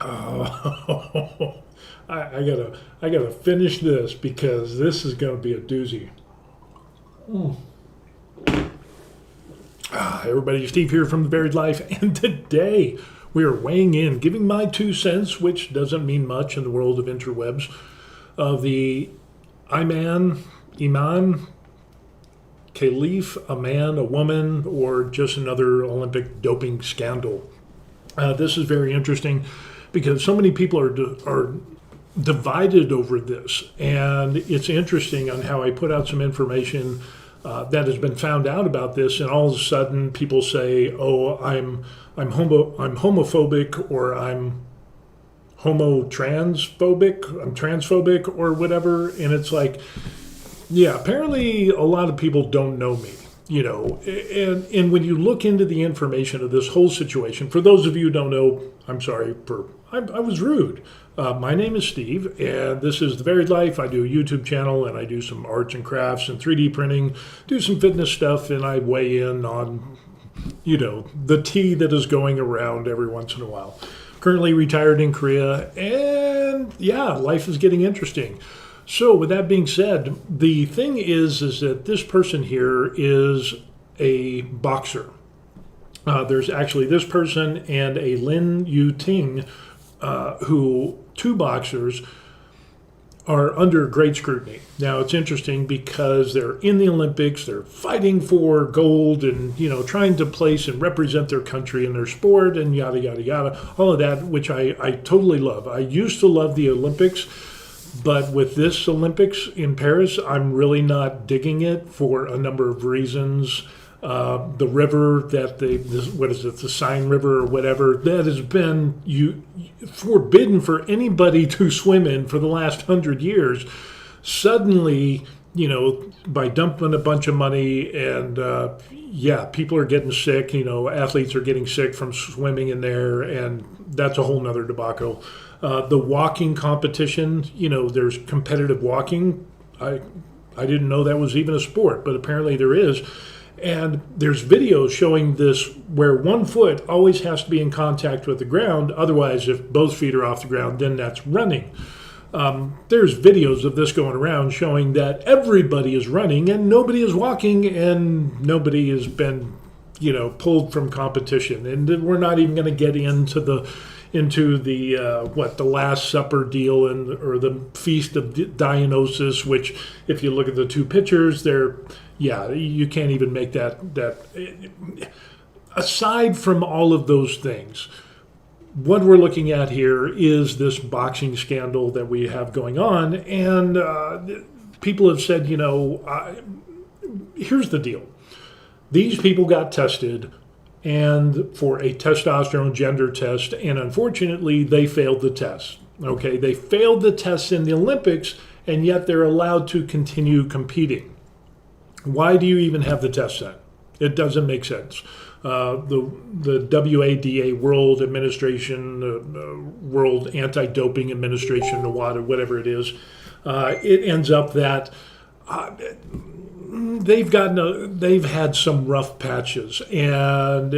Oh, I gotta finish this because this is gonna be a doozy. Everybody, Steve here from The Varied Life, and today we are weighing in, giving my 2 cents, which doesn't mean much in the world of interwebs, of the Imane Khelif, a man, a woman, or just another Olympic doping scandal. This is very interesting because so many people are divided over this, and it's interesting on how I put out some information that has been found out about this, and all of a sudden people say, "Oh, I'm homophobic, or I'm I'm transphobic, or whatever," and it's like, yeah, apparently a lot of people don't know me. And when you look into the information of this whole situation, for those of you who don't know, I'm sorry for I was rude. My name is Steve, and this is The Varied Life. I do a YouTube channel, and I do some arts and crafts and 3D printing, do some fitness stuff, and I weigh in on, the tea that is going around every once in a while. Currently retired in Korea, and yeah, life is getting interesting. So, with that being said, the thing is that this person here is a boxer. There's actually this person and a Yu-Ting, who two boxers are under great scrutiny. Now, it's interesting because they're in the Olympics, they're fighting for gold, and trying to place and represent their country in their sport, and yada yada yada, all of that, which I totally love. I used to love the Olympics. But with this Olympics in Paris, I'm really not digging it for a number of reasons. The river that the Seine River or whatever, that has been forbidden for anybody to swim in for the last 100 years. Suddenly, by dumping a bunch of money and people are getting sick. Athletes are getting sick from swimming in there, and that's a whole nother debacle. The walking competition, there's competitive walking. I didn't know that was even a sport, but apparently there is. And there's videos showing this where one foot always has to be in contact with the ground. Otherwise, if both feet are off the ground, then that's running. There's videos of this going around showing that everybody is running and nobody is walking, and nobody has been, pulled from competition. And we're not even going to get into the Last Supper deal or the Feast of Dionysus, which, if you look at the two pictures, you can't even make that. Aside from all of those things, what we're looking at here is this boxing scandal that we have going on, and people have said, here's the deal. These people got tested and for a testosterone gender test, and unfortunately they failed the test. Okay, they failed the test in the Olympics, and yet they're allowed to continue competing. Why do you even have the test then? It doesn't make sense. The WADA, World Administration, World Anti-Doping Administration, whatever it is, it ends up that they've had some rough patches, and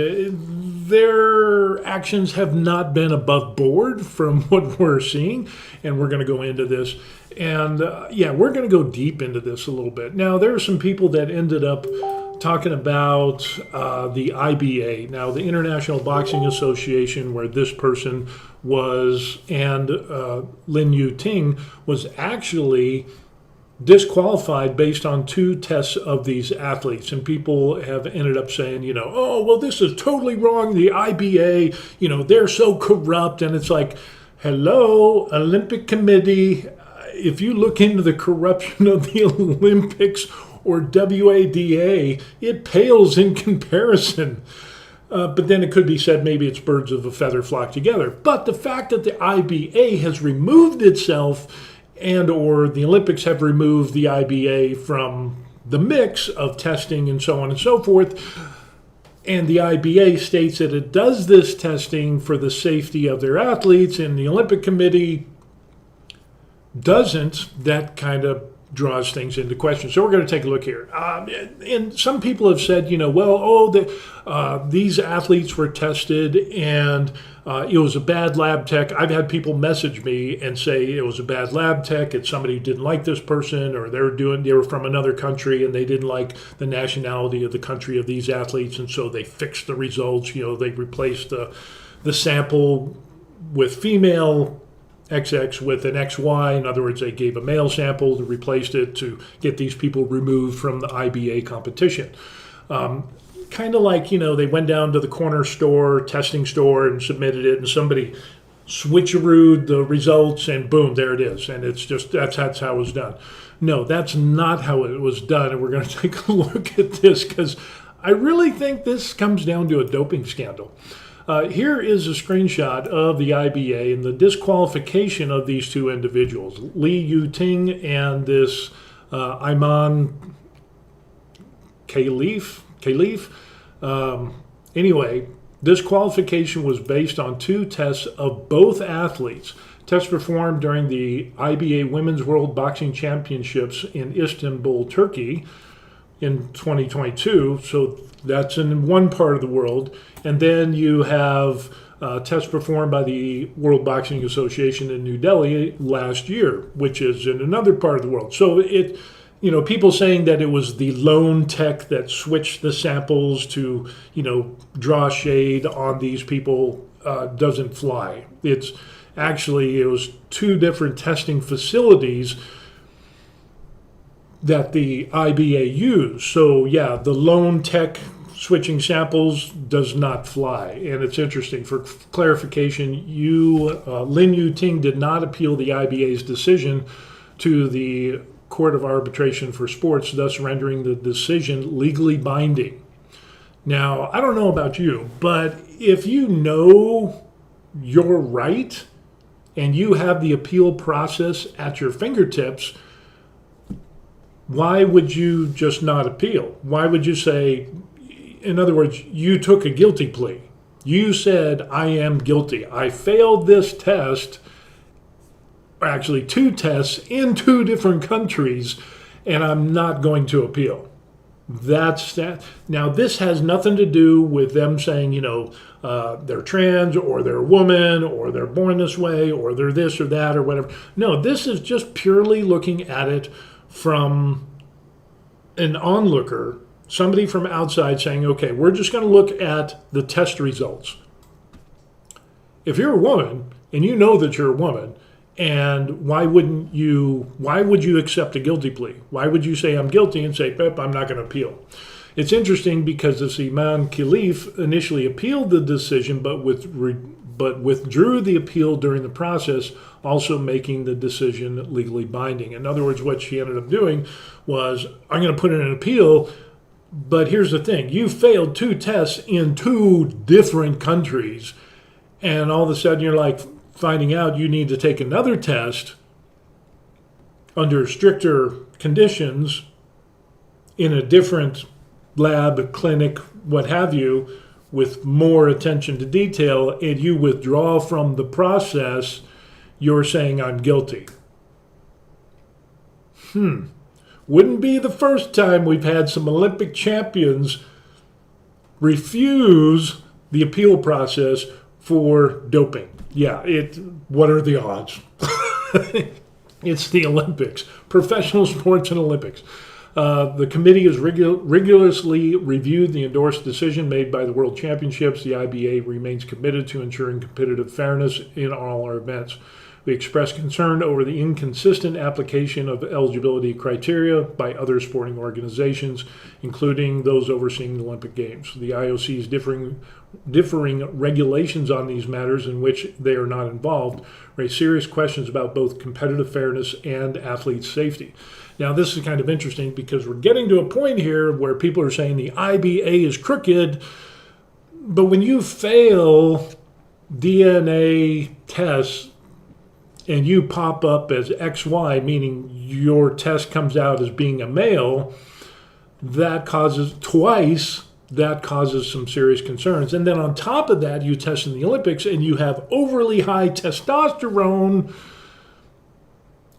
their actions have not been above board from what we're seeing, and we're going to go into this. And we're going to go deep into this a little bit. Now, there are some people that ended up talking about the IBA, now the International Boxing Association, where this person was, and Yu-Ting was actually disqualified based on two tests of these athletes. And people have ended up saying, oh, well, this is totally wrong. The IBA, they're so corrupt. And it's like, hello, Olympic Committee. If you look into the corruption of the Olympics or WADA, it pales in comparison. But then it could be said maybe it's birds of a feather flock together. But the fact that the IBA has removed itself, and or the Olympics have removed the IBA from the mix of testing and so on and so forth, and the IBA states that it does this testing for the safety of their athletes, and the Olympic Committee doesn't, that kind of draws things into question. So we're going to take a look here. And some people have said, these athletes were tested and it was a bad lab tech. I've had people message me and say it was a bad lab tech. It's somebody who didn't like this person, or they were from another country and they didn't like the nationality of the country of these athletes, and so they fixed the results. They replaced the sample with female XX with an XY. In other words, they gave a male sample to replaced it to get these people removed from the IBA competition. Kind of like, they went down to the corner store, testing store, and submitted it, and somebody switcherooed the results, and boom, there it is. And it's just, that's how it was done. No, that's not how it was done, and we're going to take a look at this because I really think this comes down to a doping scandal. Here is a screenshot of the IBA and the disqualification of these two individuals, Yu-Ting and this Imane Khelif. Anyway, disqualification was based on two tests of both athletes. Tests performed during the IBA Women's World Boxing Championships in Istanbul, Turkey in 2022. So that's in one part of the world. And then you have tests performed by the World Boxing Association in New Delhi last year, which is in another part of the world. So people saying that it was the lone tech that switched the samples to, draw shade on these people doesn't fly. It was two different testing facilities that the IBA used. So yeah, the lone tech switching samples does not fly. And it's interesting. For clarification, Lin Yu-Ting did not appeal the IBA's decision to the Court of Arbitration for Sports, thus rendering the decision legally binding. Now, I don't know about you, but if you know you're right and you have the appeal process at your fingertips, why would you just not appeal? Why would you say, in other words, you took a guilty plea. You said, I am guilty. I failed this test, or actually two tests in two different countries, and I'm not going to appeal. That's that. Now, this has nothing to do with them saying, they're trans, or they're a woman, or they're born this way, or they're this or that, or whatever. No, this is just purely looking at it from an onlooker, somebody from outside saying, okay, we're just going to look at the test results. If you're a woman and you know that you're a woman, and why would you accept a guilty plea? Why would you say I'm guilty and say, Pep, I'm not going to appeal? It's interesting because this Imane Khelif initially appealed the decision, but withdrew the appeal during the process, also making the decision legally binding. In other words, what she ended up doing was, I'm going to put in an appeal, but here's the thing. You failed two tests in two different countries, and all of a sudden you're like finding out you need to take another test under stricter conditions in a different lab, clinic, what have you, with more attention to detail, and you withdraw from the process. You're saying I'm guilty. Wouldn't be the first time we've had some Olympic champions refuse the appeal process for doping. Yeah, what are the odds? It's the Olympics, professional sports and Olympics. The committee has rigorously reviewed the endorsed decision made by the World Championships. The IBA remains committed to ensuring competitive fairness in all our events. We express concern over the inconsistent application of eligibility criteria by other sporting organizations, including those overseeing the Olympic Games. The IOC's differing regulations on these matters in which they are not involved raise serious questions about both competitive fairness and athlete safety. Now, this is kind of interesting because we're getting to a point here where people are saying the IBA is crooked, but when you fail DNA tests and you pop up as XY, meaning your test comes out as being a male, that causes some serious concerns. And then on top of that, you test in the Olympics and you have overly high testosterone,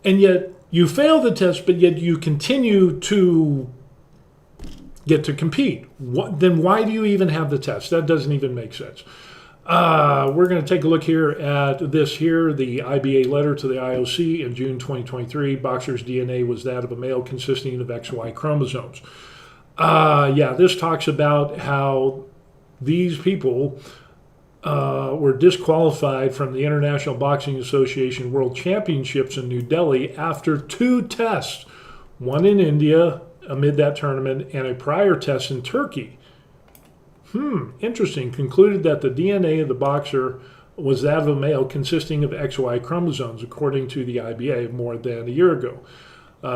and yet you fail the test, but yet you continue to get to compete. Then why do you even have the test? That doesn't even make sense. We're going to take a look here at this here, the IBA letter to the IOC in June 2023. Boxer's DNA was that of a male consisting of XY chromosomes. This talks about how these people were disqualified from the International Boxing Association World Championships in New Delhi after 2 tests, one in India amid that tournament and a prior test in Turkey. Interesting. Concluded that the DNA of the boxer was that of a male consisting of XY chromosomes, according to the IBA, more than a year ago.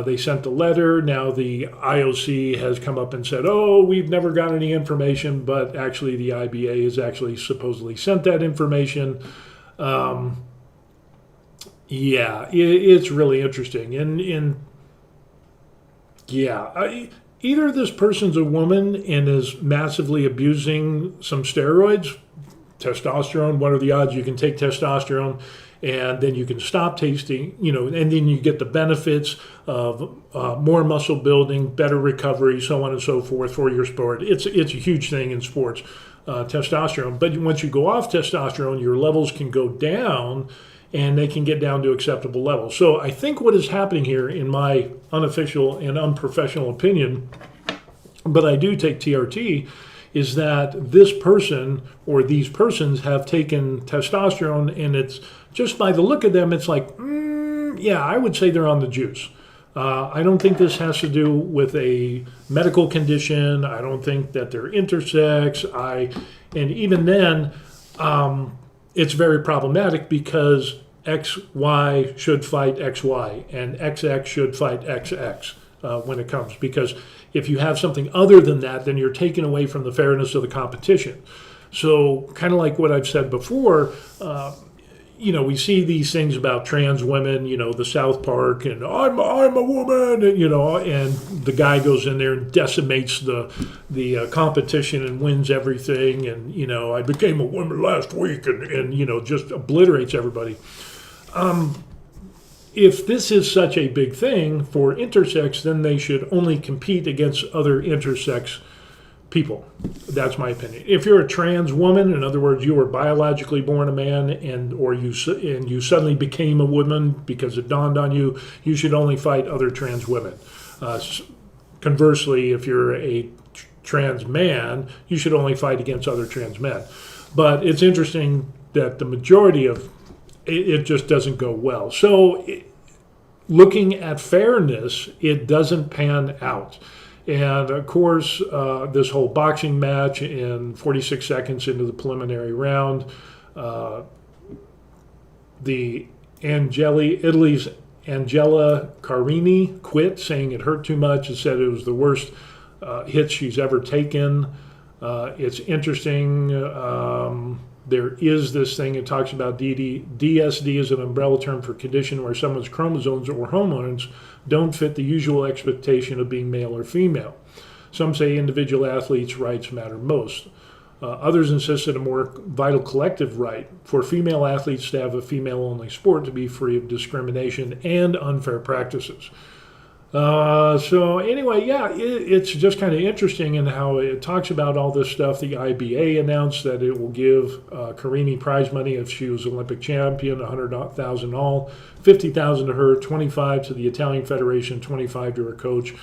They sent the letter. Now the IOC has come up and said, oh, we've never got any information, but actually the IBA has actually supposedly sent that information. It's really interesting. Either this person's a woman and is massively abusing some steroids, testosterone. What are the odds you can take testosterone and then you can stop tasting, and then you get the benefits of more muscle building, better recovery, so on and so forth for your sport. It's a huge thing in sports, testosterone. But once you go off testosterone, your levels can go down and they can get down to acceptable levels. So I think what is happening here, in my unofficial and unprofessional opinion, but I do take TRT, is that this person or these persons have taken testosterone, and it's just by the look of them, it's like, I would say they're on the juice. I don't think this has to do with a medical condition. I don't think that they're intersex. And even then, it's very problematic because XY should fight XY and XX should fight XX when it comes. Because if you have something other than that, then you're taking away from the fairness of the competition. So kind of like what I've said before, we see these things about trans women, the South Park, and I'm a woman, and the guy goes in there and decimates the competition and wins everything, and I became a woman last week, and just obliterates everybody. If this is such a big thing for intersex, then they should only compete against other intersex people. That's my opinion. If you're a trans woman, in other words, you were biologically born a man, or you suddenly became a woman because it dawned on you, you should only fight other trans women. Conversely, if you're a trans man, you should only fight against other trans men. But it's interesting that the majority of it just doesn't go well. So looking at fairness, it doesn't pan out. And of course, this whole boxing match in 46 seconds into the preliminary round, Italy's Angela Carini quit, saying it hurt too much and said it was the worst hit she's ever taken. It's interesting. There is this thing, it talks about DSD is an umbrella term for condition where someone's chromosomes or hormones don't fit the usual expectation of being male or female. Some say individual athletes' rights matter most. Others insist that a more vital collective right for female athletes to have a female-only sport to be free of discrimination and unfair practices. It's just kind of interesting in how it talks about all this stuff. The IBA announced that it will give Carini prize money if she was Olympic champion, $100,000 all, $50,000 to her, $25,000 to the Italian Federation, $25,000 to her coach.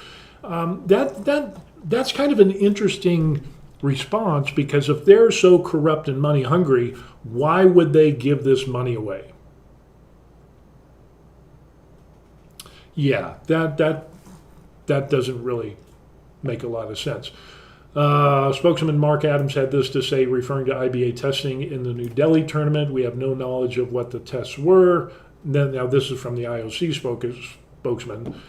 That's kind of an interesting response, because if they're so corrupt and money hungry, why would they give this money away? Yeah, that doesn't really make a lot of sense. Spokesman Mark Adams had this to say, referring to IBA testing in the New Delhi tournament. We have no knowledge of what the tests were. Now this is from the IOC spokesman.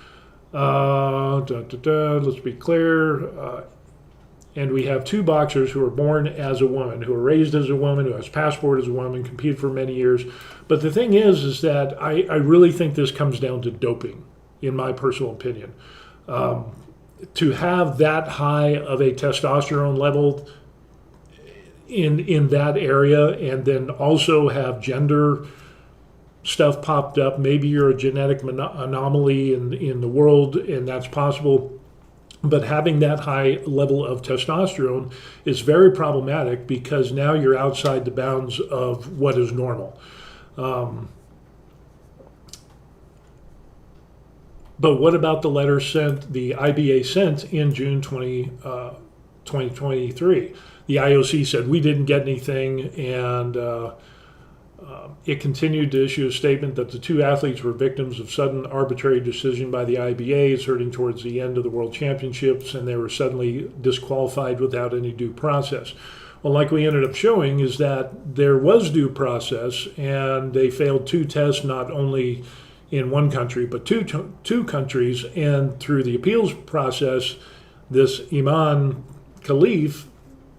Let's be clear. And we have 2 boxers who are born as a woman, who are raised as a woman, who has passport as a woman, competed for many years. But the thing is that I really think this comes down to doping, in my personal opinion. To have that high of a testosterone level in that area, and then also have gender stuff popped up. Maybe you're a genetic anomaly in the world, and that's possible. But having that high level of testosterone is very problematic because now you're outside the bounds of what is normal. But what about the letter sent, the IBA sent in June 2023? The IOC said we didn't get anything, and it continued to issue a statement that the two athletes were victims of sudden arbitrary decision by the IBA, asserting towards the end of the World Championships, and they were suddenly disqualified without any due process. Well, like we ended up showing, is that there was due process, and they failed two tests, not only in one country, but two countries, and through the appeals process, this Imane Khelif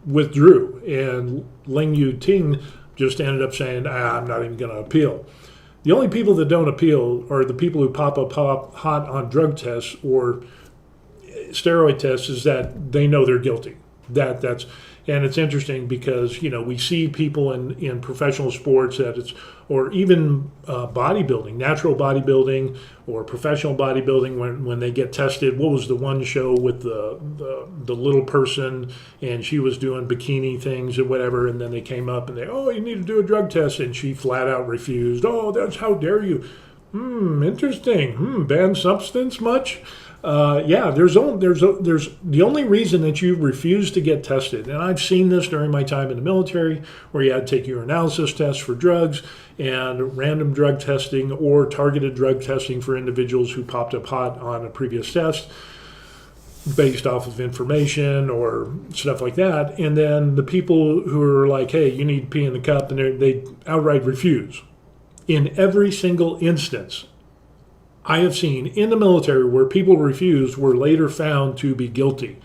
withdrew, and Yu-Ting just ended up saying, I'm not even going to appeal. The only people that don't appeal are the people who pop up hot on drug tests or steroid tests, is that they know they're guilty. And it's interesting because, we see people in professional sports that it's, or even bodybuilding, natural bodybuilding or professional bodybuilding, when they get tested. What was the one show with the little person, and she was doing bikini things or whatever, and then they came up and you need to do a drug test, and she flat out refused. That's, how dare you? Interesting. Banned substance much? There's the only reason that you refuse to get tested, and I've seen this during my time in the military, where you had to take urinalysis tests for drugs and random drug testing or targeted drug testing for individuals who popped up hot on a previous test based off of information or stuff like that. And then the people who are like, hey, you need to pee in the cup, and they outright refuse. In every single instance I have seen in the military where people refused were later found to be guilty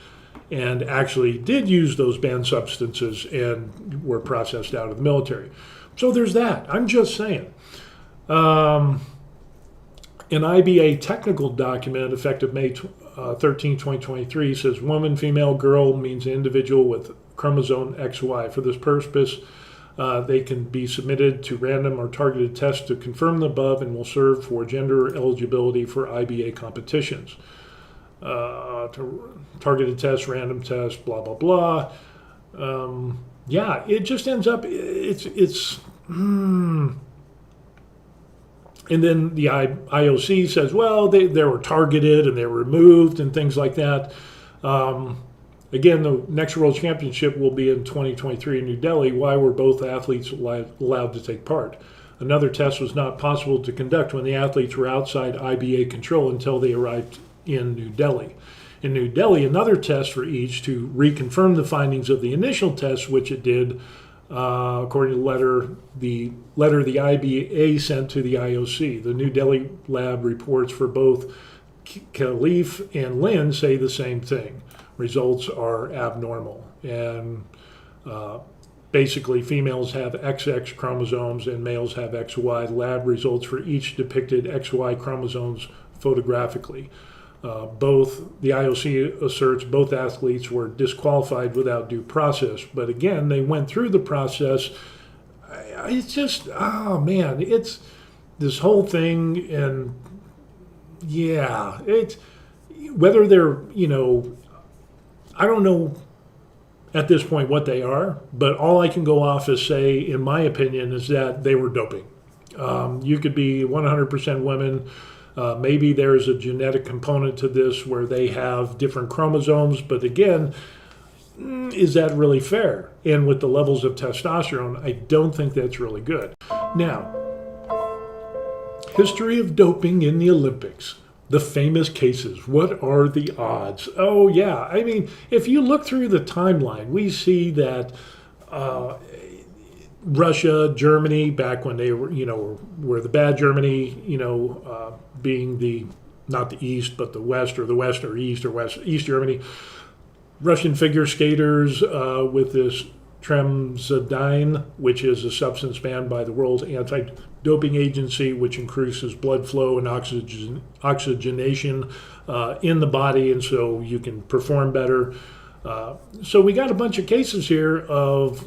and actually did use those banned substances and were processed out of the military. So there's that. I'm just saying. An IBA technical document effective May 13, 2023 says woman, female, girl means an individual with chromosome XY. For this purpose, they can be submitted to random or targeted tests to confirm the above and will serve for gender eligibility for IBA competitions. Targeted tests, random tests, blah, blah, blah. It just ends up, and then the IOC says, well, they were targeted and they were removed and things like that. Again, the next World Championship will be in 2023 in New Delhi. Why were both athletes allowed to take part? Another test was not possible to conduct when the athletes were outside IBA control until they arrived in New Delhi. In New Delhi, another test for each to reconfirm the findings of the initial test, which it did, according to the letter the IBA sent to the IOC. The New Delhi lab reports for both Khelif and Lin say the same thing. Results are abnormal, and basically females have XX chromosomes and males have XY. Lab results for each depicted XY chromosomes photographically. The IOC asserts both athletes were disqualified without due process, but again, they went through the process. It's just, it's this whole thing, and it's whether they're, I don't know at this point what they are, but all I can go off is say, in my opinion, is that they were doping. You could be 100% women. Maybe there's a genetic component to this where they have different chromosomes, but again, is that really fair? And with the levels of testosterone, I don't think that's really good. Now, history of doping in the Olympics. The famous cases. What are the odds? Oh, yeah. I mean, if you look through the timeline, we see that Russia, Germany, back when they were the bad Germany, being not the East, but the West or East or West, East Germany. Russian figure skaters with this tremzadine, which is a substance banned by the World Anti-Doping Agency, which increases blood flow and oxygenation in the body, and so you can perform better. So we got a bunch of cases here of,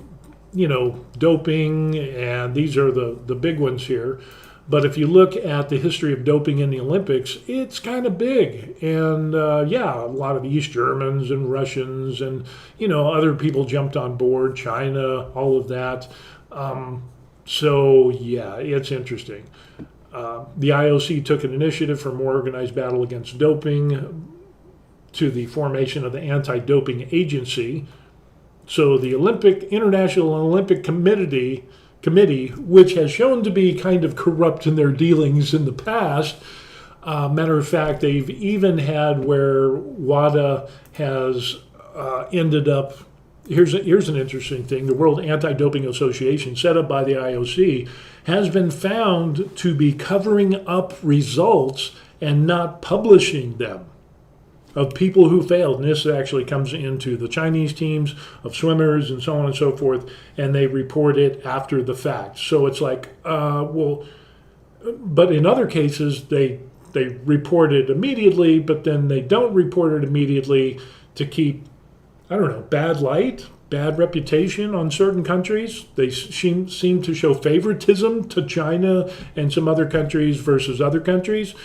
doping, and these are the big ones here. But if you look at the history of doping in the Olympics, it's kind of big. And yeah, a lot of East Germans and Russians and, other people jumped on board, China, all of that. So yeah, it's interesting. The IOC took an initiative for more organized battle against doping to the formation of the Anti-Doping Agency. So the International Olympic Committee, which has shown to be kind of corrupt in their dealings in the past. Matter of fact, they've even had where WADA has ended up. Here's an interesting thing. The World Anti-Doping Association, set up by the IOC, has been found to be covering up results and not publishing them of people who failed. And this actually comes into the Chinese teams of swimmers and so on and so forth, and they report it after the fact. So it's like, but in other cases, they report it immediately, but then they don't report it immediately to keep, bad light, bad reputation on certain countries. They seem to show favoritism to China and some other countries versus other countries.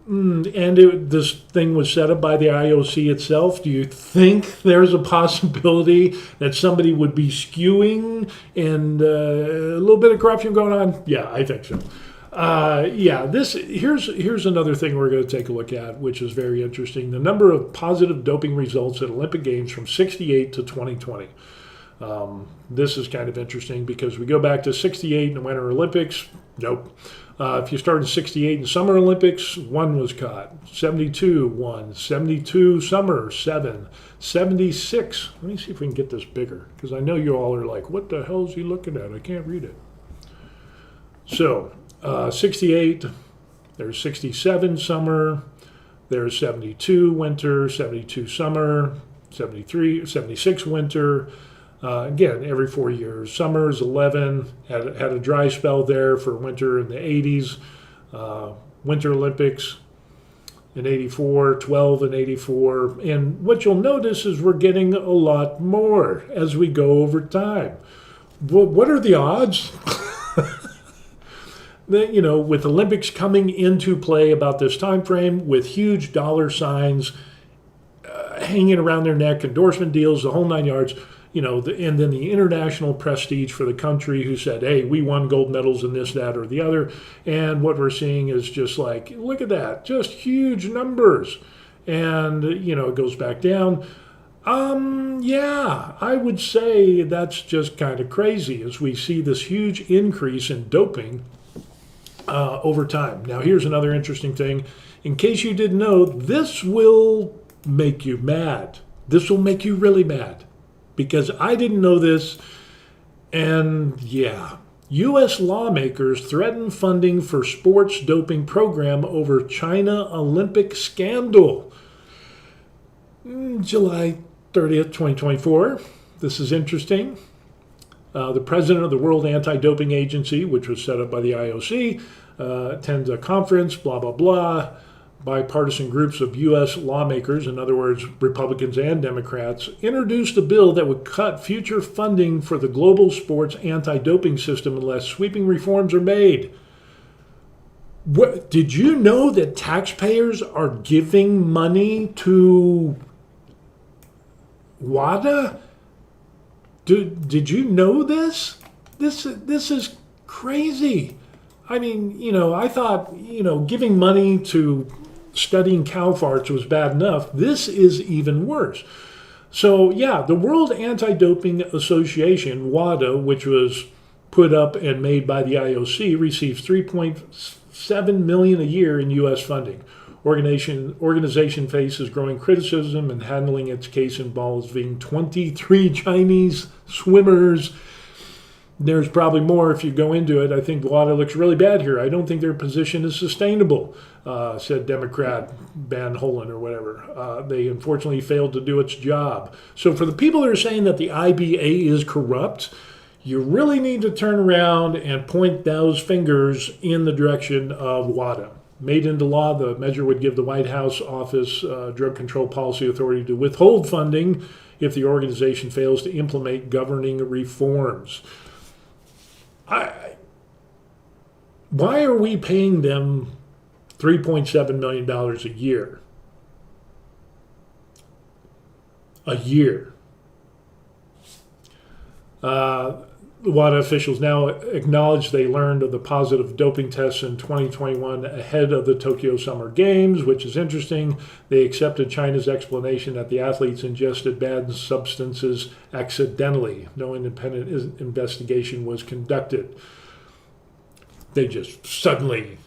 And this thing was set up by the IOC itself. Do you think there's a possibility that somebody would be skewing and a little bit of corruption going on? Yeah, I think so. Here's another thing we're going to take a look at, which is very interesting. The number of positive doping results at Olympic Games from 1968 to 2020. This is kind of interesting because we go back to 1968 in the Winter Olympics. Nope. If you start in 1968 in Summer Olympics, 1 was caught. 1972, 1. 1972 Summer, 7. 1976. Let me see if we can get this bigger, because I know you all are like, what the hell is he looking at? I can't read it. So, 1968, there's 1967 Summer, there's 1972 Winter, 1972 Summer, 1976 Winter. Again, every 4 years. Summer is 11, had a dry spell there for winter in the 80s. Winter Olympics in 84, 12 in 84. And what you'll notice is we're getting a lot more as we go over time. What are the odds? With Olympics coming into play about this time frame, with huge dollar signs hanging around their neck, endorsement deals, the whole 9 yards, and then the international prestige for the country who said, hey, we won gold medals in this, that, or the other. And what we're seeing is just like, look at that, just huge numbers. And, it goes back down. Yeah, I would say that's just kind of crazy as we see this huge increase in doping over time. Now, here's another interesting thing. In case you didn't know, this will make you mad. This will make you really mad. Because I didn't know this, and yeah, U.S. lawmakers threaten funding for sports doping program over China Olympic scandal. July 30th, 2024. This is interesting. The president of the World Anti-Doping Agency, which was set up by the IOC, attends a conference, blah, blah, blah. Bipartisan groups of U.S. lawmakers, in other words, Republicans and Democrats, introduced a bill that would cut future funding for the global sports anti-doping system unless sweeping reforms are made. Did you know that taxpayers are giving money to WADA? Did you know this? This is crazy. I mean, I thought, giving money to studying cow farts was bad enough. This is even worse. So, yeah, the World Anti-Doping Association, WADA, which was put up and made by the IOC, receives $3.7 million a year in U.S. funding. Organization faces growing criticism and handling its case involving 23 Chinese swimmers. There's probably more if you go into it. I think WADA looks really bad here. I don't think their position is sustainable, said Democrat Van Hollen or whatever. They unfortunately failed to do its job. So for the people that are saying that the IBA is corrupt, you really need to turn around and point those fingers in the direction of WADA. Made into law, the measure would give the White House Office Drug Control Policy Authority to withhold funding if the organization fails to implement governing reforms. Why are we paying them $3.7 million a year? A year. WADA officials now acknowledge they learned of the positive doping tests in 2021 ahead of the Tokyo Summer Games, which is interesting. They accepted China's explanation that the athletes ingested banned substances accidentally. No independent investigation was conducted. They just suddenly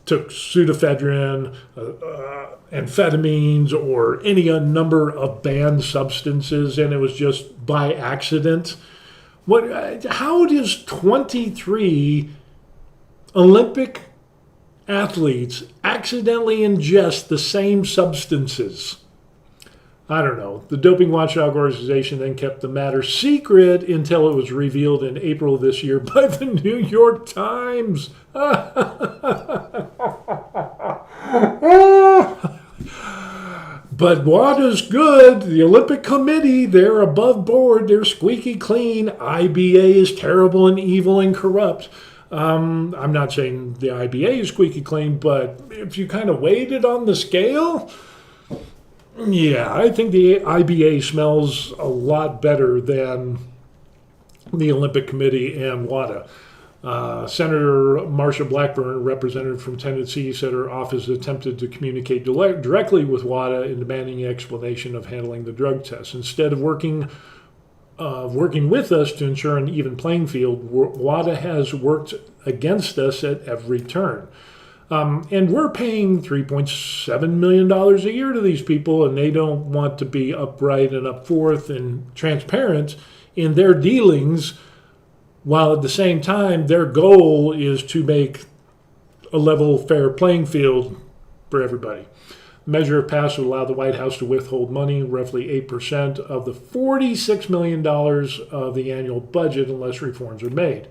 took pseudoephedrine, amphetamines, or any number of banned substances, and it was just by accident. How does 23 Olympic athletes accidentally ingest the same substances? I don't know. The Doping Watchdog organization then kept the matter secret until it was revealed in April of this year by the New York Times. But WADA's good. The Olympic Committee, they're above board. They're squeaky clean. IBA is terrible and evil and corrupt. I'm not saying the IBA is squeaky clean, but if you kind of weighed it on the scale, yeah, I think the IBA smells a lot better than the Olympic Committee and WADA. Senator Marsha Blackburn, representative from Tennessee, said her office attempted to communicate directly with WADA in demanding an explanation of handling the drug tests. Instead of working with us to ensure an even playing field, WADA has worked against us at every turn. And we're paying $3.7 million a year to these people, and they don't want to be upright and up forth and transparent in their dealings, while at the same time their goal is to make a level, fair playing field for everybody. The measure passed would allow the White House to withhold money, roughly 8% of the $46 million of the annual budget, unless reforms are made.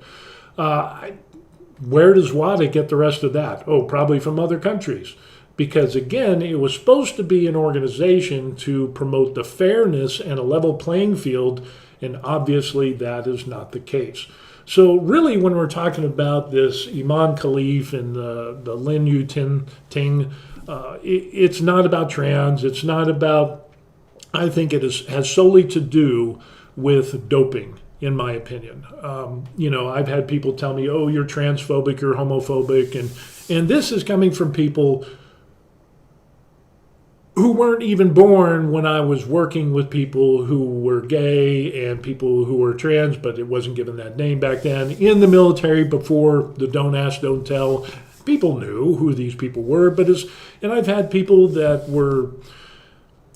Where does WADA get the rest of that? Oh, probably from other countries. Because again, it was supposed to be an organization to promote the fairness and a level playing field, and obviously that is not the case. So really, when we're talking about this Imane Khelif and the Lin Yu-Ting, it's not about trans. It's not about, I think it has solely to do with doping, in my opinion. I've had people tell me, oh, you're transphobic, you're homophobic. And this is coming from people who weren't even born when I was working with people who were gay and people who were trans, but it wasn't given that name back then. In the military, before the don't ask, don't tell, people knew who these people were. And I've had people that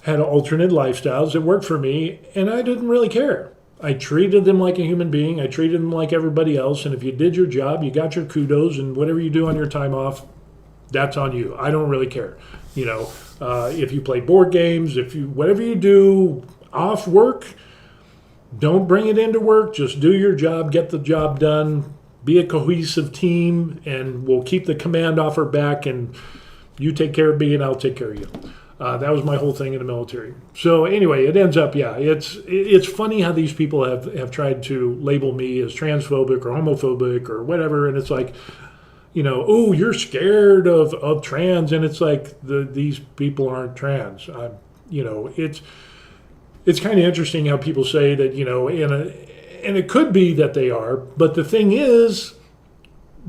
had alternate lifestyles that worked for me, and I didn't really care. I treated them like a human being. I treated them like everybody else. And if you did your job, you got your kudos, and whatever you do on your time off, that's on you. I don't really care. If you play board games, whatever you do off work, don't bring it into work. Just do your job, get the job done, be a cohesive team, and we'll keep the command off our back, and you take care of me and I'll take care of you. That was my whole thing in the military. So anyway, it ends up, it's funny how these people have tried to label me as transphobic or homophobic or whatever, and it's like, oh, you're scared of trans, and it's like these people aren't trans. It's kind of interesting how people say that, and it could be that they are, but the thing is,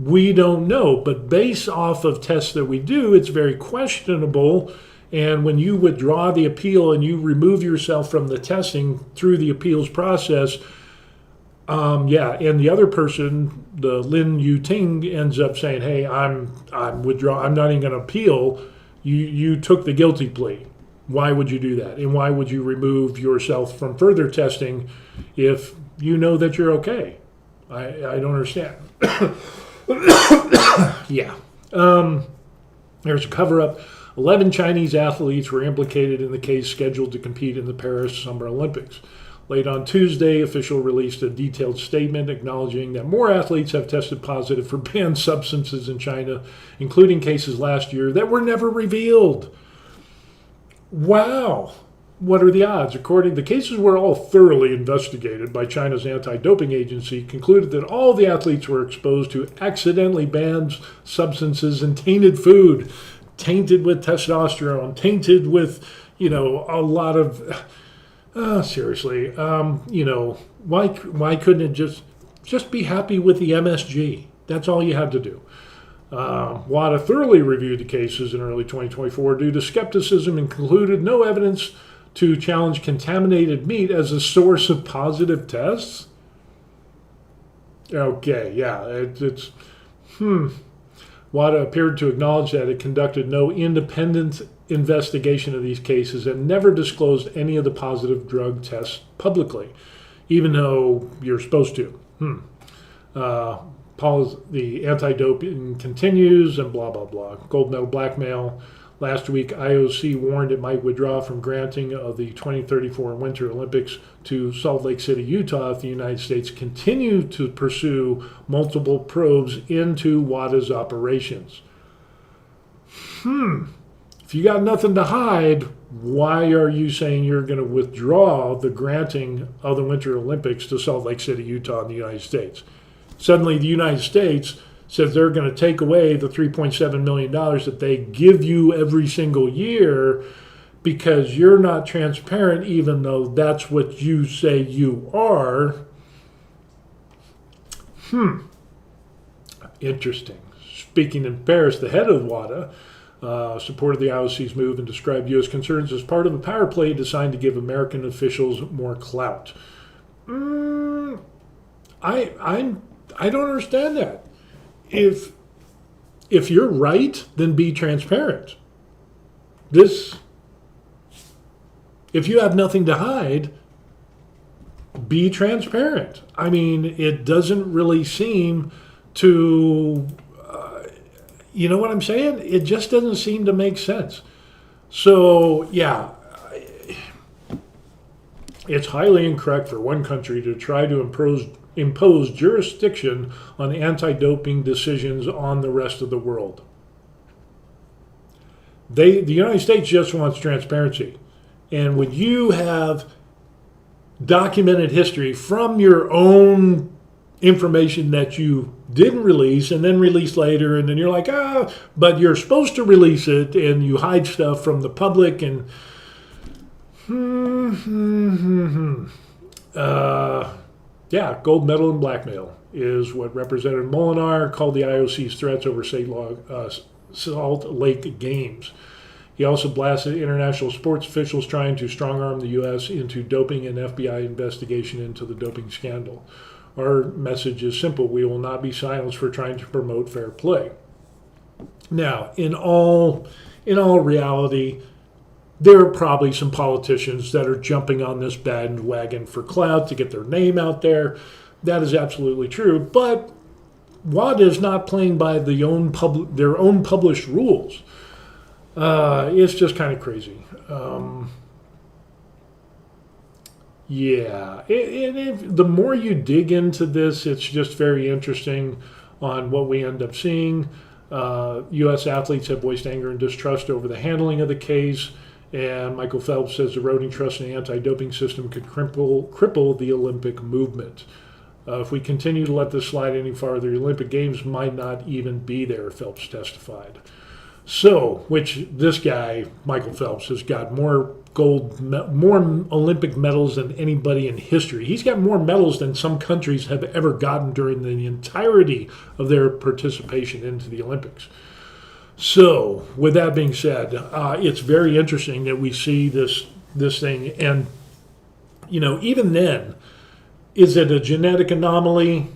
we don't know. But based off of tests that we do, it's very questionable. And when you withdraw the appeal and you remove yourself from the testing through the appeals process, and the other person, the Lin Yu-Ting, ends up saying, hey, I'm withdraw. I'm not even going to appeal. You took the guilty plea. Why would you do that? And why would you remove yourself from further testing if you know that you're okay? I don't understand. There's a cover-up. 11 Chinese athletes were implicated in the case scheduled to compete in the Paris Summer Olympics. Late on Tuesday, official released a detailed statement acknowledging that more athletes have tested positive for banned substances in China, including cases last year that were never revealed. Wow. what are the odds? According, the cases were all thoroughly investigated by China's anti-doping agency, concluded that all the athletes were exposed to accidentally banned substances and tainted food, tainted with testosterone, tainted with, a lot of, seriously, why couldn't it just be happy with the MSG? That's all you had to do. WADA thoroughly reviewed the cases in early 2024 due to skepticism and concluded no evidence to challenge contaminated meat as a source of positive tests. Okay, yeah, it's WADA appeared to acknowledge that it conducted no independent investigation of these cases and never disclosed any of the positive drug tests publicly, even though you're supposed to. The anti-doping continues and blah, blah, blah. Gold medal blackmail. Last week, IOC warned it might withdraw from granting of the 2034 Winter Olympics to Salt Lake City, Utah, if the United States continue to pursue multiple probes into WADA's operations. If you got nothing to hide, why are you saying you're going to withdraw the granting of the Winter Olympics to Salt Lake City, Utah, in the United States? Suddenly, the United States says they're going to take away the $3.7 million that they give you every single year because you're not transparent, even though that's what you say you are. Interesting. Speaking in Paris, the head of WADA supported the IOC's move and described U.S. concerns as part of a power play designed to give American officials more clout. I don't understand that. If you're right, then be transparent. If you have nothing to hide, be transparent. I mean, it doesn't really seem to, you know what I'm saying? It just doesn't seem to make sense. So, yeah, it's highly incorrect for one country to try to impose jurisdiction on anti-doping decisions on the rest of the world. The United States just wants transparency. And when you have documented history from your own information that you didn't release and then release later, and then you're like, but you're supposed to release it, and you hide stuff from the public, and gold medal and blackmail is what Representative Molinar called the IOC's threats over Salt Lake Games. He also blasted international sports officials trying to strong-arm the U.S. into doping and FBI investigation into the doping scandal. Our message is simple. We will not be silenced for trying to promote fair play. Now, in all reality, there are probably some politicians that are jumping on this bandwagon for clout to get their name out there. That is absolutely true. But WADA is not playing by their own published rules. It's just kind of crazy. The more you dig into this, it's just very interesting on what we end up seeing. U.S. athletes have voiced anger and distrust over the handling of the case. And Michael Phelps says eroding trust in the anti-doping system could cripple the Olympic movement. If we continue to let this slide any farther, the Olympic Games might not even be there, Phelps testified. So, which this guy, Michael Phelps, has got more Olympic medals than anybody in history. He's got more medals than some countries have ever gotten during the entirety of their participation into the Olympics. So, with that being said, it's very interesting that we see this thing. And, even then, is it a genetic anomaly?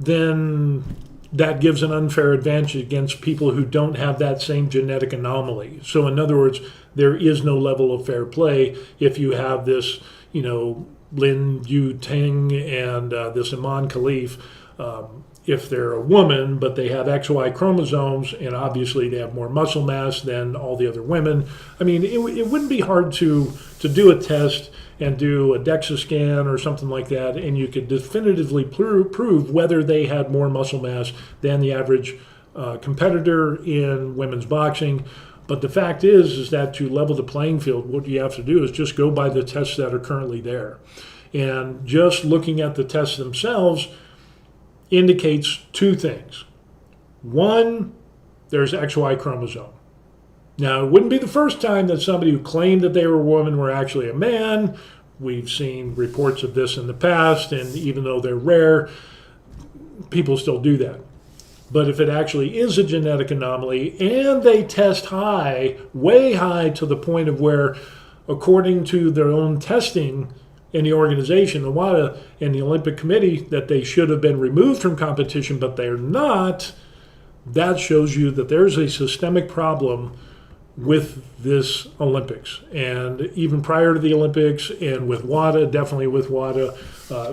Then that gives an unfair advantage against people who don't have that same genetic anomaly. So, in other words, there is no level of fair play if you have this, Lin Yu-Ting and this Imane Khelif. If they're a woman, but they have XY chromosomes, and obviously they have more muscle mass than all the other women. I mean, it wouldn't be hard to do a test and do a DEXA scan or something like that, and you could definitively prove whether they had more muscle mass than the average competitor in women's boxing. But the fact is that to level the playing field, what you have to do is just go by the tests that are currently there. And just looking at the tests themselves indicates two things. One, there's XY chromosome. Now, it wouldn't be the first time that somebody who claimed that they were a woman were actually a man. We've seen reports of this in the past, and even though they're rare, people still do that. But if it actually is a genetic anomaly and they test high, way high, to the point of where, according to their own testing in the organization, the WADA and the Olympic Committee, that they should have been removed from competition, but they're not, that shows you that there's a systemic problem with this Olympics. And even prior to the Olympics, and with WADA, definitely with WADA,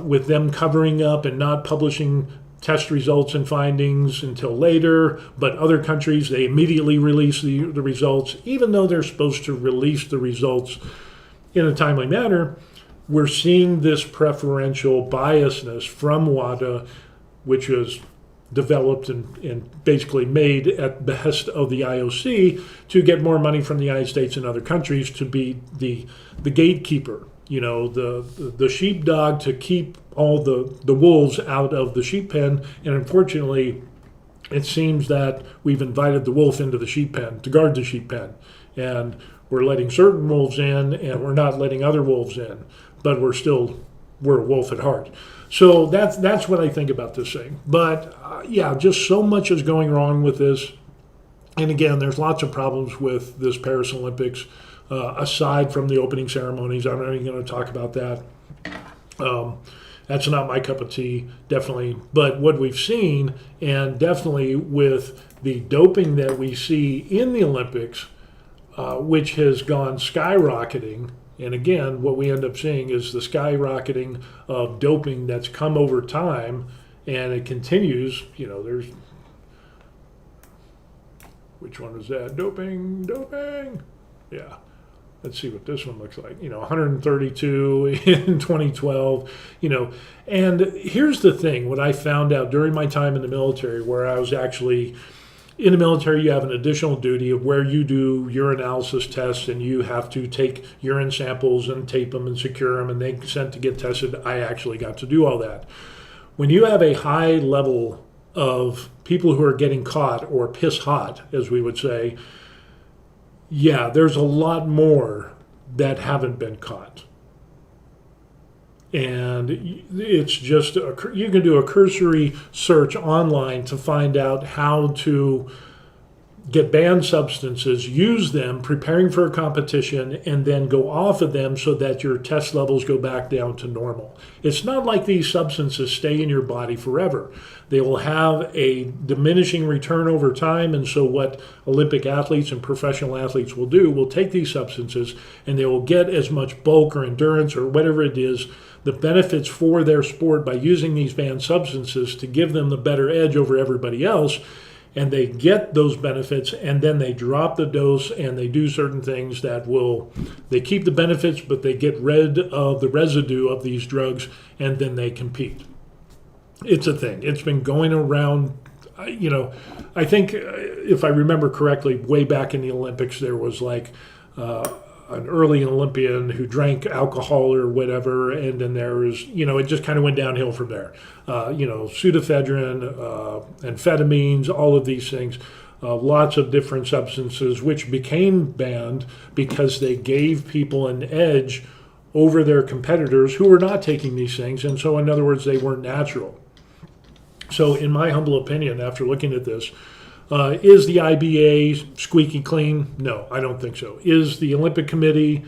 with them covering up and not publishing test results and findings until later, but other countries, they immediately release the results, even though they're supposed to release the results in a timely manner. We're seeing this preferential biasness from WADA, which was developed and basically made at behest of the IOC to get more money from the United States and other countries, to be the gatekeeper, the sheepdog, to keep all the wolves out of the sheep pen. And unfortunately, it seems that we've invited the wolf into the sheep pen to guard the sheep pen. And we're letting certain wolves in, and we're not letting other wolves in. But we're a wolf at heart. So that's what I think about this thing. But yeah, just so much is going wrong with this. And again, there's lots of problems with this Paris Olympics, aside from the opening ceremonies. I'm not even going to talk about that. That's not my cup of tea, definitely. But what we've seen, and definitely with the doping that we see in the Olympics, which has gone skyrocketing. And again, what we end up seeing is the skyrocketing of doping that's come over time, and it continues. There's, which one was that? Doping. Yeah. Let's see what this one looks like. 132 in 2012. And here's the thing: what I found out during my time in the military, where I was actually in the military, you have an additional duty of where you do urinalysis tests, and you have to take urine samples and tape them and secure them, and they sent to get tested. I actually got to do all that. When you have a high level of people who are getting caught, or piss hot, as we would say, yeah, there's a lot more that haven't been caught. And it's just, you can do a cursory search online to find out how to get banned substances, use them, preparing for a competition, and then go off of them so that your test levels go back down to normal. It's not like these substances stay in your body forever. They will have a diminishing return over time, and so what Olympic athletes and professional athletes will do, will take these substances and they will get as much bulk or endurance or whatever it is, the benefits for their sport, by using these banned substances to give them the better edge over everybody else. And they get those benefits, and then they drop the dose, and they do certain things that they keep the benefits, but they get rid of the residue of these drugs, and then they compete. It's a thing. It's been going around, I think, if I remember correctly, way back in the Olympics, there was like an early Olympian who drank alcohol or whatever, and then there was, it just kind of went downhill from there. Pseudoephedrine, amphetamines, all of these things, lots of different substances which became banned because they gave people an edge over their competitors who were not taking these things. And so, in other words, they weren't natural. So in my humble opinion, after looking at this, is the IBA squeaky clean? No, I don't think so. Is the Olympic Committee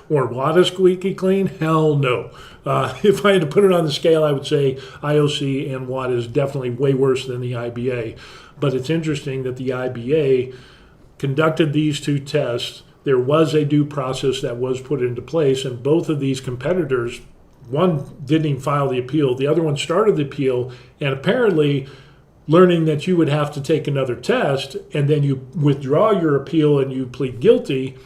or WADA squeaky clean? Hell no. If I had to put it on the scale, I would say IOC and WADA is definitely way worse than the IBA. But it's interesting that the IBA conducted these two tests. There was a due process that was put into place, and both of these competitors, one didn't even file the appeal, the other one started the appeal, and apparently learning that you would have to take another test, and then you withdraw your appeal and you plead guilty.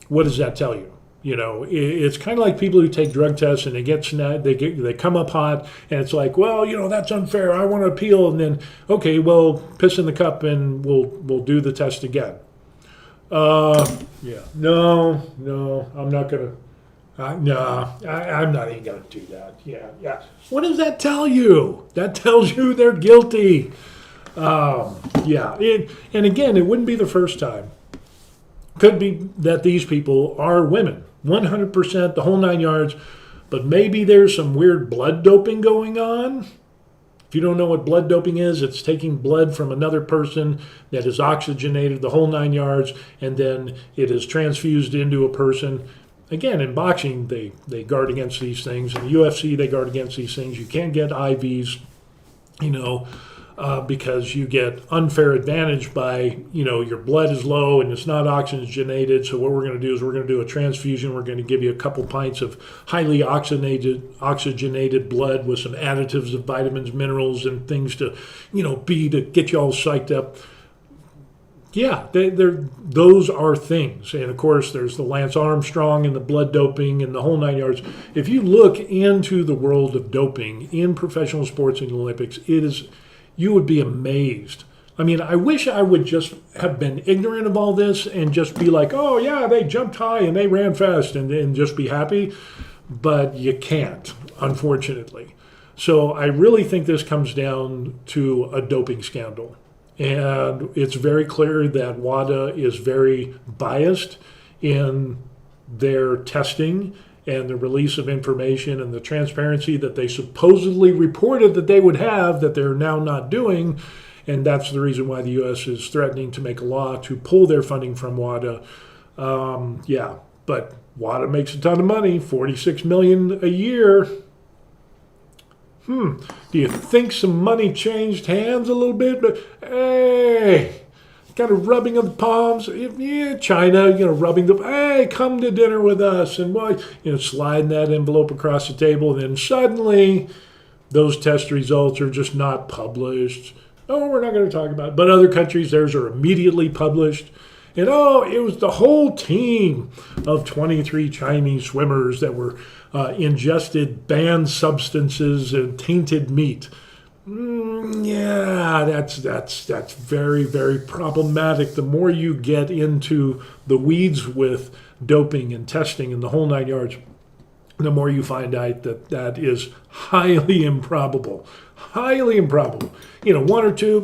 What does that tell you? It's kind of like people who take drug tests and they get snagged, they come up hot, and it's like, well, that's unfair. I want to appeal, and then okay, well, piss in the cup, and we'll do the test again. Yeah, no, I'm not gonna. No, I'm not even gonna do that. Yeah. What does that tell you? That tells you they're guilty. Yeah, and again, it wouldn't be the first time. Could be that these people are women, 100%, the whole 9 yards, but maybe there's some weird blood doping going on. If you don't know what blood doping is, it's taking blood from another person that is oxygenated the whole 9 yards, and then it is transfused into a person. Again, in boxing, they guard against these things. In the UFC, they guard against these things. You can't get IVs, because you get unfair advantage by, your blood is low and it's not oxygenated. So what we're going to do is we're going to do a transfusion. We're going to give you a couple pints of highly oxygenated blood with some additives of vitamins, minerals, and things to get you all psyched up. Yeah, those are things. And of course, there's the Lance Armstrong and the blood doping and the whole 9 yards. If you look into the world of doping in professional sports and the Olympics, you would be amazed. I mean, I wish I would just have been ignorant of all this and just be like, oh, yeah, they jumped high and they ran fast and just be happy. But you can't, unfortunately. So I really think this comes down to a doping scandal. And it's very clear that WADA is very biased in their testing and the release of information and the transparency that they supposedly reported that they would have that they're now not doing. And that's the reason why the U.S. is threatening to make a law to pull their funding from WADA. But WADA makes a ton of money, $46 million a year. Do you think some money changed hands a little bit? But hey, kind of rubbing of the palms. Yeah, China, rubbing hey, come to dinner with us. And, sliding that envelope across the table. And then suddenly those test results are just not published. Oh, we're not going to talk about it. But other countries, theirs are immediately published. And, it was the whole team of 23 Chinese swimmers that were ingested banned substances and tainted meat. Yeah, that's very, very problematic. The more you get into the weeds with doping and testing and the whole 9 yards, the more you find out that is highly improbable. Highly improbable. One or two,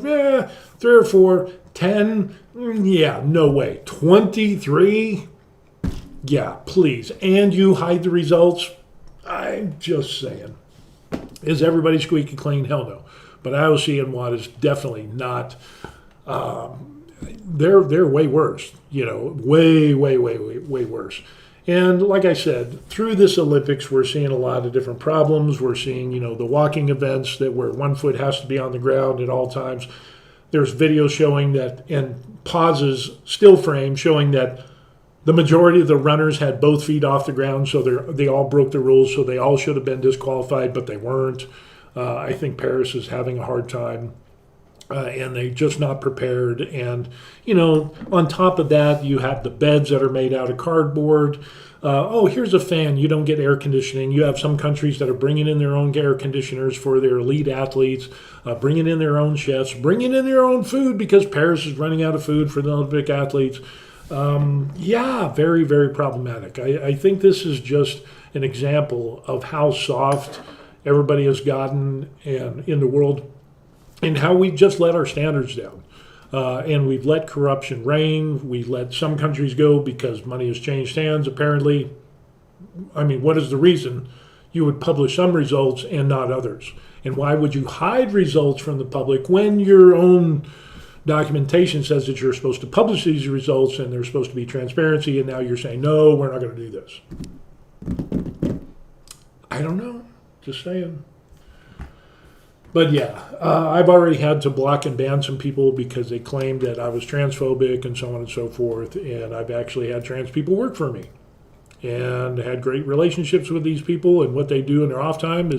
3 or 4, 10, yeah, no way. 23? Yeah, please. And you hide the results? I'm just saying. Is everybody squeaky clean? Hell no. But IOC and WADA is definitely not. They're way worse. Way worse. And like I said, through this Olympics, we're seeing a lot of different problems. We're seeing, the walking events where 1 foot has to be on the ground at all times. There's videos showing that, and pauses, still frames showing that the majority of the runners had both feet off the ground, so they all broke the rules, so they all should have been disqualified, but they weren't. I think Paris is having a hard time, and they're just not prepared. And, on top of that, you have the beds that are made out of cardboard. Here's a fan. You don't get air conditioning. You have some countries that are bringing in their own air conditioners for their elite athletes, bringing in their own chefs, bringing in their own food because Paris is running out of food for the Olympic athletes. Very, very problematic. I think this is just an example of how soft everybody has gotten in the world and how we just let our standards down. And we've let corruption reign. We let some countries go because money has changed hands, apparently. I mean, what is the reason you would publish some results and not others? And why would you hide results from the public when your own documentation says that you're supposed to publish these results and there's supposed to be transparency, and now you're saying, no, we're not going to do this? I don't know. Just saying. But yeah, I've already had to block and ban some people because they claimed that I was transphobic and so on and so forth. And I've actually had trans people work for me and had great relationships with these people. And what they do in their off time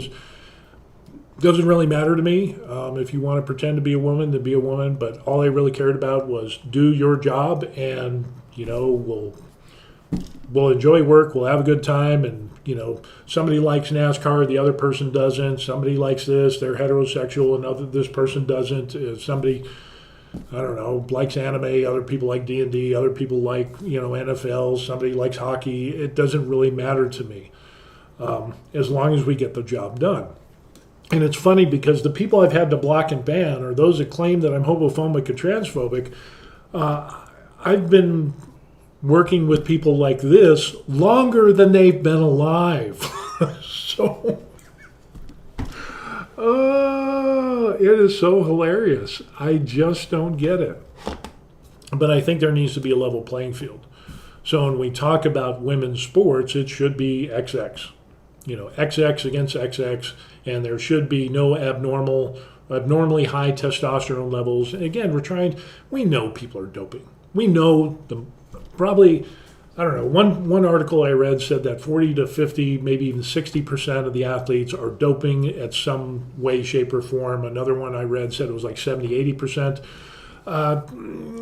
doesn't really matter to me. If you want to pretend to be a woman, then be a woman. But all I really cared about was do your job, and we'll we'll enjoy work, we'll have a good time, and somebody likes NASCAR, the other person doesn't. Somebody likes this, they're heterosexual, and this person doesn't. Somebody, I don't know, likes anime, other people like D&D, other people like NFL, somebody likes hockey. It doesn't really matter to me, as long as we get the job done. And it's funny because the people I've had to block and ban are those that claim that I'm homophobic or transphobic. I've been working with people like this longer than they've been alive. So, it is so hilarious. I just don't get it. But I think there needs to be a level playing field. So when we talk about women's sports, it should be XX. XX against XX, and there should be no abnormally high testosterone levels. And again, we know people are doping. We know probably, I don't know, one article I read said that 40 to 50, maybe even 60% of the athletes are doping at some way, shape, or form. Another one I read said it was like 70, 80%.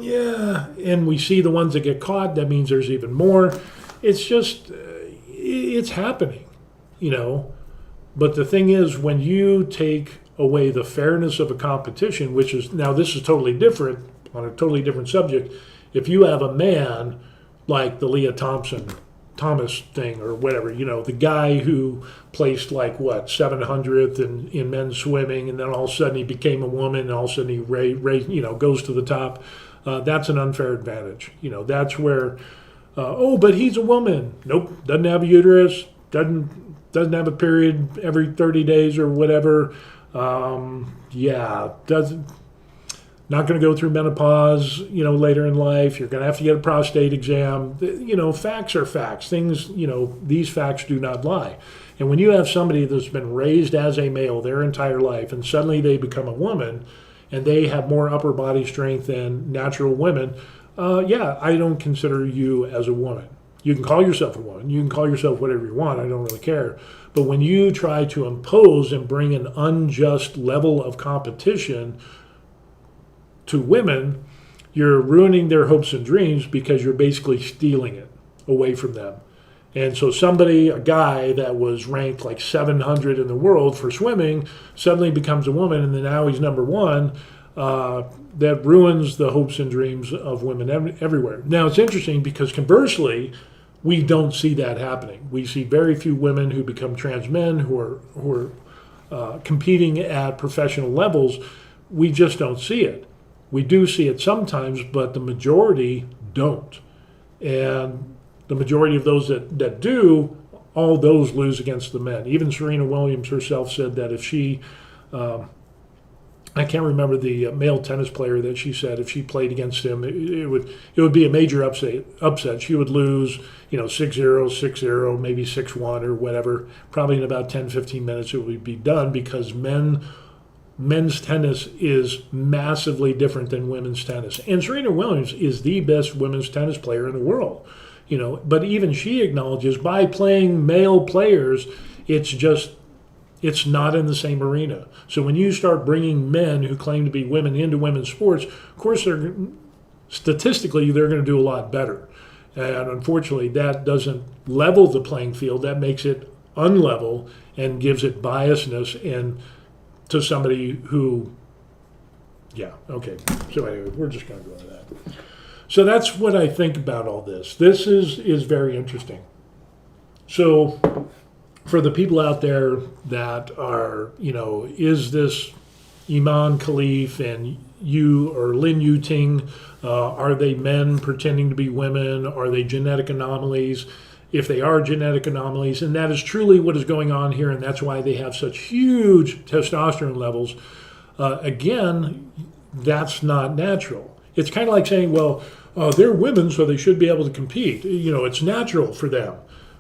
Yeah, and we see the ones that get caught. That means there's even more. It's just, it's happening, But the thing is, when you take away the fairness of a competition, which is, now this is totally different, on a totally different subject. If you have a man like the Leah Thomas thing or whatever, the guy who placed 700th in men's swimming, and then all of a sudden he became a woman, and all of a sudden he goes to the top. That's an unfair advantage. That's where, but he's a woman. Nope, doesn't have a uterus, doesn't have a period every 30 days or whatever. Not going to go through menopause, later in life. You're going to have to get a prostate exam. Facts are facts. Things, these facts do not lie. And when you have somebody that's been raised as a male their entire life, and suddenly they become a woman, and they have more upper body strength than natural women, I don't consider you as a woman. You can call yourself a woman. You can call yourself whatever you want. I don't really care. But when you try to impose and bring an unjust level of competition to women, you're ruining their hopes and dreams because you're basically stealing it away from them. And so a guy that was ranked 700 in the world for swimming, suddenly becomes a woman, and then now he's number one. That ruins the hopes and dreams of women everywhere. Now, it's interesting because conversely, we don't see that happening. We see very few women who become trans men who are competing at professional levels. We just don't see it. We do see it sometimes, but the majority don't. And the majority of those that do, all those lose against the men. Even Serena Williams herself said that if she, I can't remember the male tennis player that she said if she played against him, it would be a major upset. She would lose, 6-0, 6-0, maybe 6-1 or whatever. Probably in about 10, 15 minutes it would be done because men's tennis is massively different than women's tennis. And Serena Williams is the best women's tennis player in the world. But even she acknowledges by playing male players, it's not in the same arena. So when you start bringing men who claim to be women into women's sports, of course, statistically, they're going to do a lot better. And unfortunately, that doesn't level the playing field. That makes it unlevel and gives it biasness and to somebody who, So anyway, we're just going to go into that. So that's what I think about all this. This is very interesting. So for the people out there that are, is this Imane Khelif and Lin Yu-Ting, are they men pretending to be women? Are they genetic anomalies? If they are genetic anomalies, and that is truly what is going on here, and that's why they have such huge testosterone levels, again, that's not natural. It's kind of like saying, well, they're women, so they should be able to compete. It's natural for them.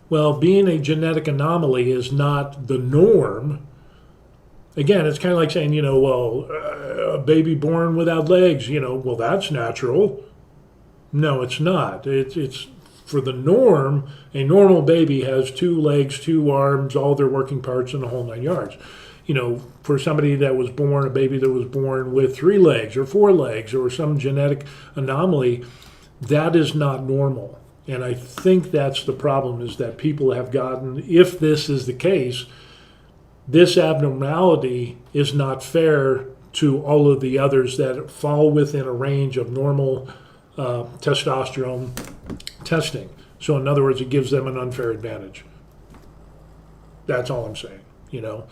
Well, being a genetic anomaly is not the norm. Again, it's kind of like saying, a baby born without legs, well, that's natural. No, it's not. It's for the norm, a normal baby has 2 legs, 2 arms, all their working parts, and the whole 9 yards. For somebody that was born, a baby that was born with 3 legs or 4 legs or some genetic anomaly, that is not normal. And I think that's the problem, is that people have gotten, if this is the case, this abnormality is not fair to all of the others that fall within a range of normal testosterone testing. So in other words, it gives them an unfair advantage. That's all I'm saying, you know.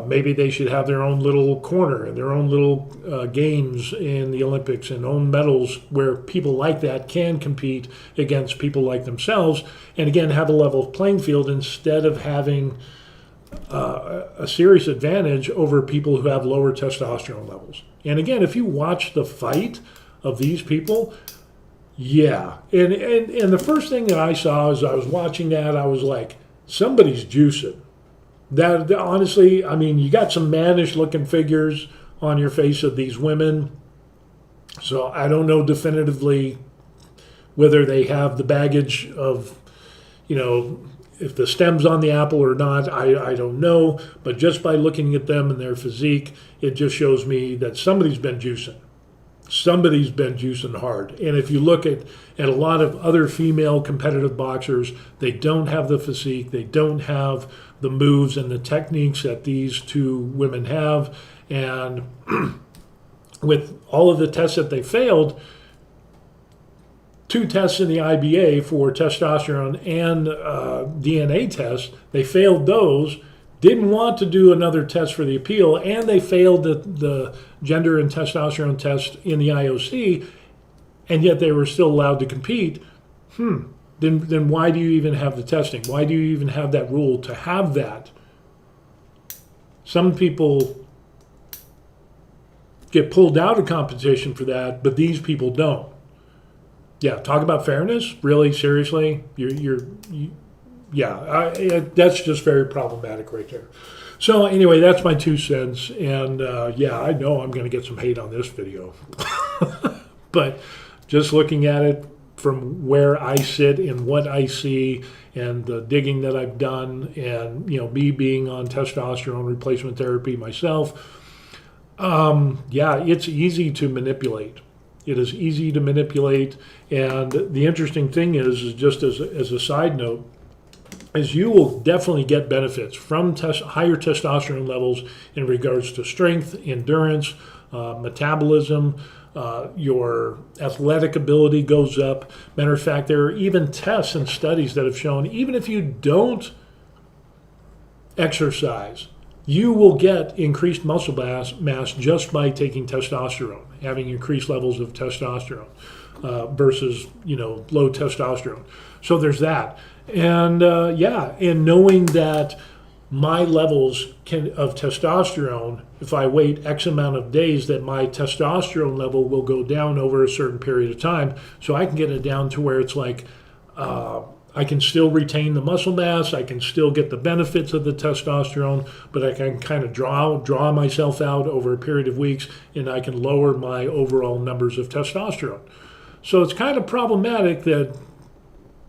Maybe they should have their own little corner and their own little games in the Olympics and own medals where people like that can compete against people like themselves, and again have a level playing field instead of having a serious advantage over people who have lower testosterone levels. And again, if you watch the fight of these people, yeah. And the first thing that I saw as I was watching that, I was like, somebody's juicing. That honestly, I mean, you got some mannish looking figures on your face of these women. So I don't know definitively whether they have the baggage of, you know, if the stem's on the apple or not. I don't know. But just by looking at them and their physique, it just shows me that somebody's been juicing. Somebody's been juicing hard. And if you look at a lot of other female competitive boxers, they don't have the physique, they don't have the moves and the techniques that these two women have. And with all of the tests that they failed, 2 tests in the IBA for testosterone and DNA tests, they failed those. Didn't want to do another test for the appeal, and they failed the gender and testosterone test in the IOC, and yet they were still allowed to compete. Then why do you even have the testing? Why do you even have that rule to have that? Some people get pulled out of competition for that, but these people don't. Yeah, talk about fairness. Really, seriously, that's just very problematic right there. So anyway, that's my 2 cents. And yeah, I know I'm going to get some hate on this video. But just looking at it from where I sit and what I see and the digging that I've done, and, you know, me being on testosterone replacement therapy myself, yeah, it's easy to manipulate. It is easy to manipulate. And the interesting thing is just as a side note, is you will definitely get benefits from higher testosterone levels in regards to strength, endurance, metabolism. Your athletic ability goes up. Matter of fact, there are even tests and studies that have shown even if you don't exercise, you will get increased muscle mass just by taking testosterone, having increased levels of testosterone versus, you know, low testosterone. So there's that. And and knowing that my levels of testosterone, if I wait X amount of days, that my testosterone level will go down over a certain period of time. So I can get it down to where it's like I can still retain the muscle mass, I can still get the benefits of the testosterone, but I can kind of draw myself out over a period of weeks, and I can lower my overall numbers of testosterone. So it's kind of problematic that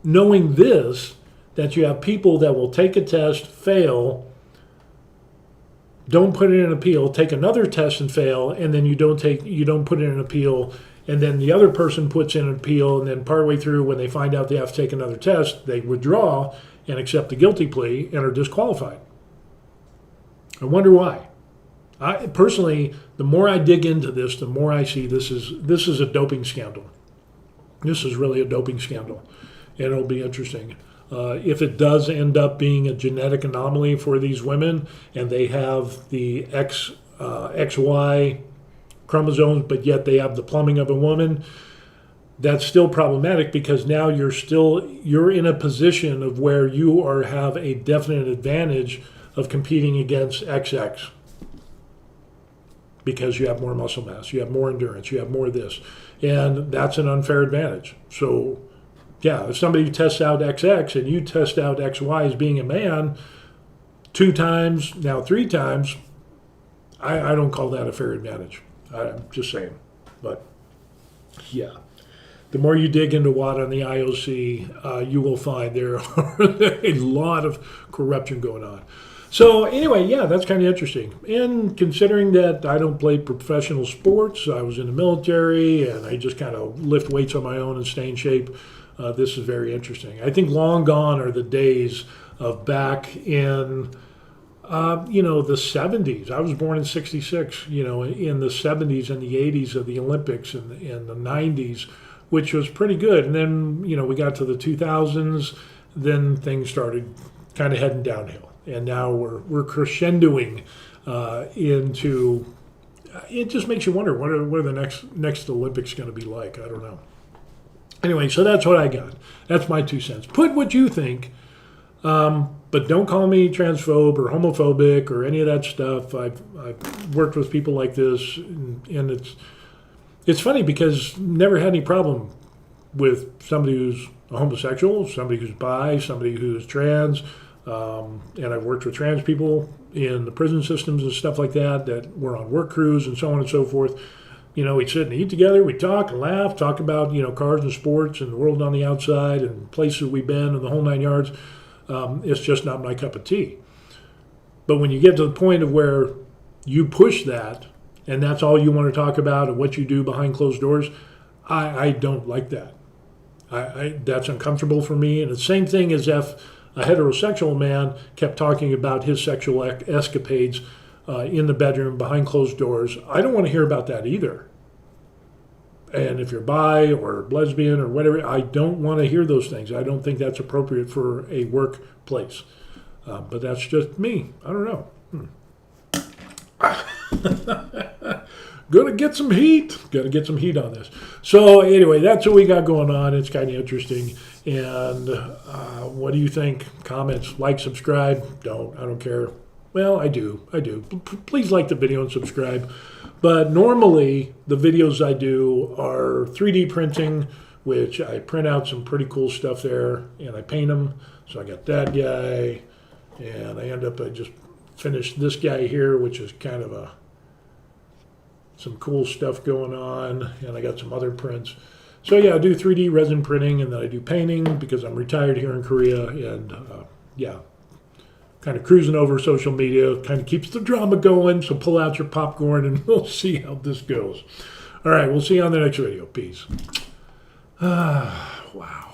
knowing this, that you have people that will take a test, fail, don't put in an appeal, take another test and fail, and then you don't put in an appeal, and then the other person puts in an appeal, and then partway through, when they find out they have to take another test, they withdraw and accept the guilty plea and are disqualified. I wonder why. I personally, the more I dig into this, the more I see this is a doping scandal. This is really a doping scandal. And it'll be interesting. If it does end up being a genetic anomaly for these women, and they have the XY chromosomes, but yet they have the plumbing of a woman, that's still problematic, because now you're in a position of where you have a definite advantage of competing against XX, because you have more muscle mass, you have more endurance, you have more of this, and that's an unfair advantage. So yeah, if somebody tests out XX and you test out XY as being a man 2 times, now 3 times, I don't call that a fair advantage. I'm just saying. But yeah, the more you dig into WADA and the IOC, you will find there are a lot of corruption going on. So anyway, yeah, that's kind of interesting. And considering that I don't play professional sports, I was in the military, and I just kind of lift weights on my own and stay in shape. this is very interesting. I think long gone are the days of back in the 70s. I was born in 66, in the 70s and the 80s of the Olympics and the 90s, which was pretty good. And then, we got to the 2000s, then things started kind of heading downhill. And now we're crescendoing into, it just makes you wonder, what are the next Olympics going to be like? I don't know. Anyway, so that's what I got. That's my 2 cents. Put what you think. But don't call me transphobe or homophobic or any of that stuff. I've worked with people like this, and it's funny because never had any problem with somebody who's a homosexual, somebody who's bi, somebody who's trans, and I've worked with trans people in the prison systems and stuff like that were on work crews and so on and so forth. We'd sit and eat together, we'd talk and laugh, talk about, cars and sports and the world on the outside and places we've been and the whole 9 yards. It's just not my cup of tea. But when you get to the point of where you push that, and that's all you want to talk about and what you do behind closed doors, I don't like that. That's uncomfortable for me. And the same thing as if a heterosexual man kept talking about his sexual escapades in the bedroom behind closed doors. I don't want to hear about that either. And if you're bi or lesbian or whatever, I don't want to hear those things. I don't think that's appropriate for a workplace. But that's just me. I don't know. Gonna get some heat. Gotta get some heat on this. So anyway, that's what we got going on. It's kind of interesting. And what do you think? Comments, like, subscribe. I don't care. Well, I do. Please like the video and subscribe. But normally, the videos I do are 3D printing, which I print out some pretty cool stuff there, and I paint them. So I got that guy, and I just finished this guy here, which is kind of some cool stuff going on, and I got some other prints. So yeah, I do 3D resin printing, and then I do painting because I'm retired here in Korea, and kind of cruising over social media, kind of keeps the drama going, so pull out your popcorn and we'll see how this goes. All right, we'll see you on the next video. Peace. Wow.